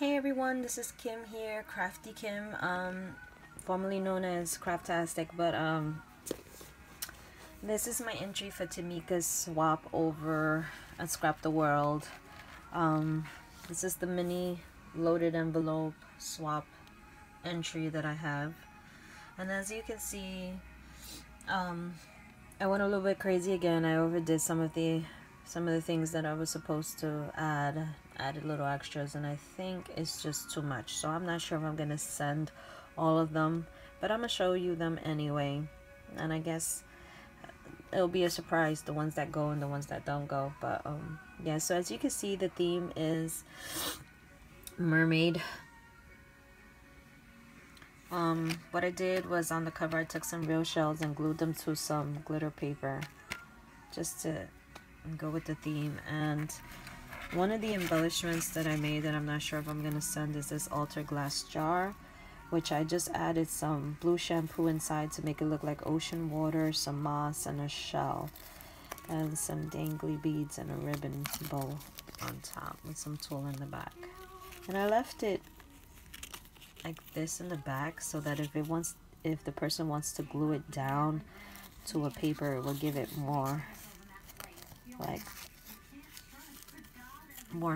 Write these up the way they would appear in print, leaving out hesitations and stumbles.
Hey everyone, this is Kim here, Crafty Kim, formerly known as Craftastic, but this is my entry for tmikas swap over at Scrapdaworld. This is the mini loaded envelope swap entry that I have, and as you can see, I went a little bit crazy again. I overdid some of the things that I was supposed to added little extras, and I think it's just too much, so I'm not sure if I'm gonna send all of them, but I'm gonna show you them anyway, and I guess it'll be a surprise, the ones that go and the ones that don't go. But yeah, so as you can see, the theme is mermaid. What I did was, on the cover I took some real shells and glued them to some glitter paper just to go with the theme. And one of the embellishments that I made that I'm not sure if I'm gonna send is this altar glass jar, which I just added some blue shampoo inside to make it look like ocean water, some moss, and a shell, and some dangly beads and a ribbon bow on top with some tulle in the back. And I left it like this in the back so that if the person wants to glue it down to a paper, it will give it more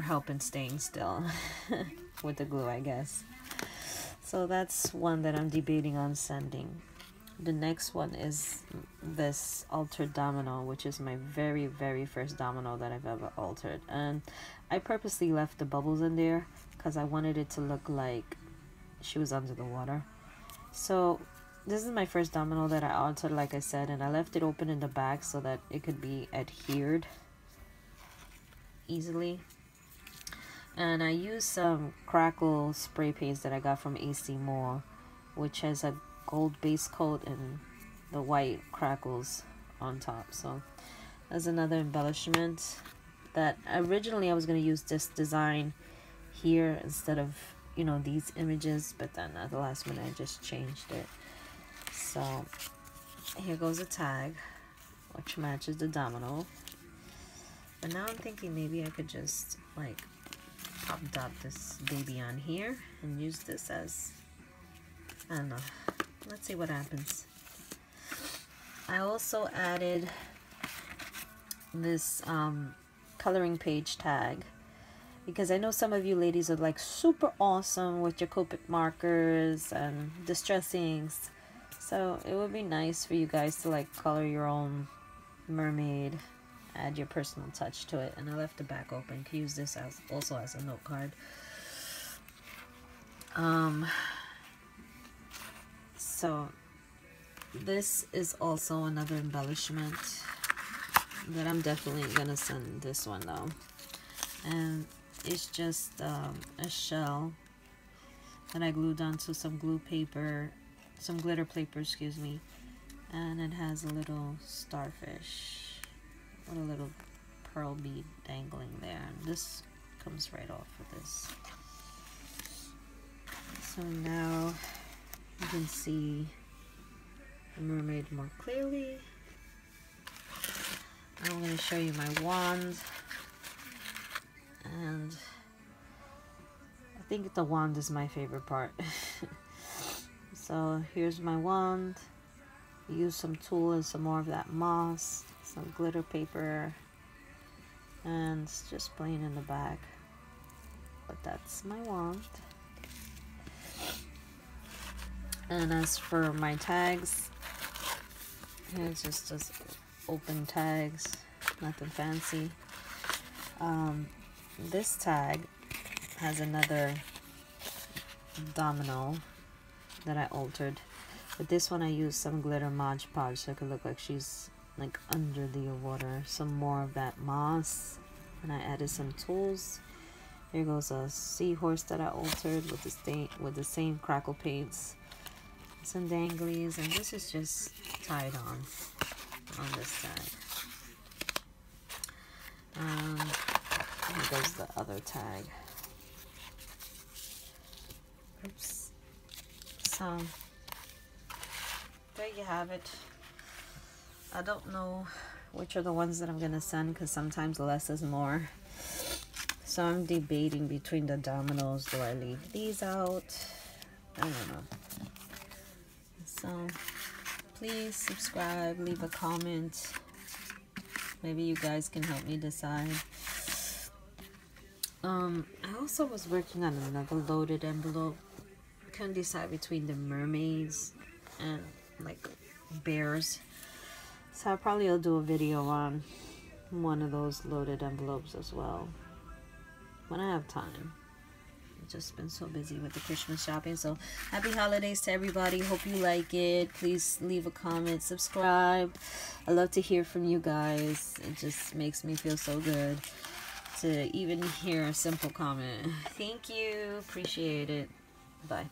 help in staying still with the glue, I guess. So that's one that I'm debating on sending. The next one is this altered domino, which is my very first domino that I've ever altered, and I purposely left the bubbles in there because I wanted it to look like she was under the water. So this is my first domino that I altered, like I said, and I left it open in the back so that it could be adhered easily. And I used some crackle spray paints that I got from AC Moore, which has a gold base coat and the white crackles on top. So that's another embellishment that originally I was going to use this design here instead of, you know, these images, but then at the last minute I just changed it. So here goes a tag which matches the domino. But now I'm thinking maybe I could just like pop dot this baby on here and use this as, I don't know, let's see what happens. I also added this coloring page tag because I know some of you ladies are like super awesome with your Copic markers and distress inks, so it would be nice for you guys to like color your own mermaid, add your personal touch to it. And I left the back open. You can use this as also as a note card. So this is also another embellishment that I'm definitely gonna send this one though, and it's just a shell that I glued onto some glue paper, some glitter paper, excuse me, and it has a little starfish with a little pearl bead dangling there, and this comes right off of this. So now you can see the mermaid more clearly. I'm going to show you my wand, and I think the wand is my favorite part. So here's my wand. Use some tulle and some more of that moss, some glitter paper, and it's just plain in the back, but that's my wand. And as for my tags, it's just open tags, nothing fancy. This tag has another domino that I altered, but this one I used some glitter Mod Podge so it could look like she's like under the water. Some more of that moss, and I added some tools. Here goes a seahorse that I altered with the same crackle paints, some danglies, and this is just tied on this tag. Here goes the other tag. Oops. So there you have it. I don't know which are the ones that I'm gonna send because sometimes less is more. So I'm debating between the dominoes. Do I leave these out? I don't know. So please subscribe, leave a comment. Maybe you guys can help me decide. I also was working on another loaded envelope. I couldn't decide between the mermaids and like bears. So I probably will do a video on one of those loaded envelopes as well when I have time. I've just been so busy with the Christmas shopping. So happy holidays to everybody. Hope you like it. Please leave a comment, subscribe. I love to hear from you guys. It just makes me feel so good to even hear a simple comment. Thank you. Appreciate it. Bye.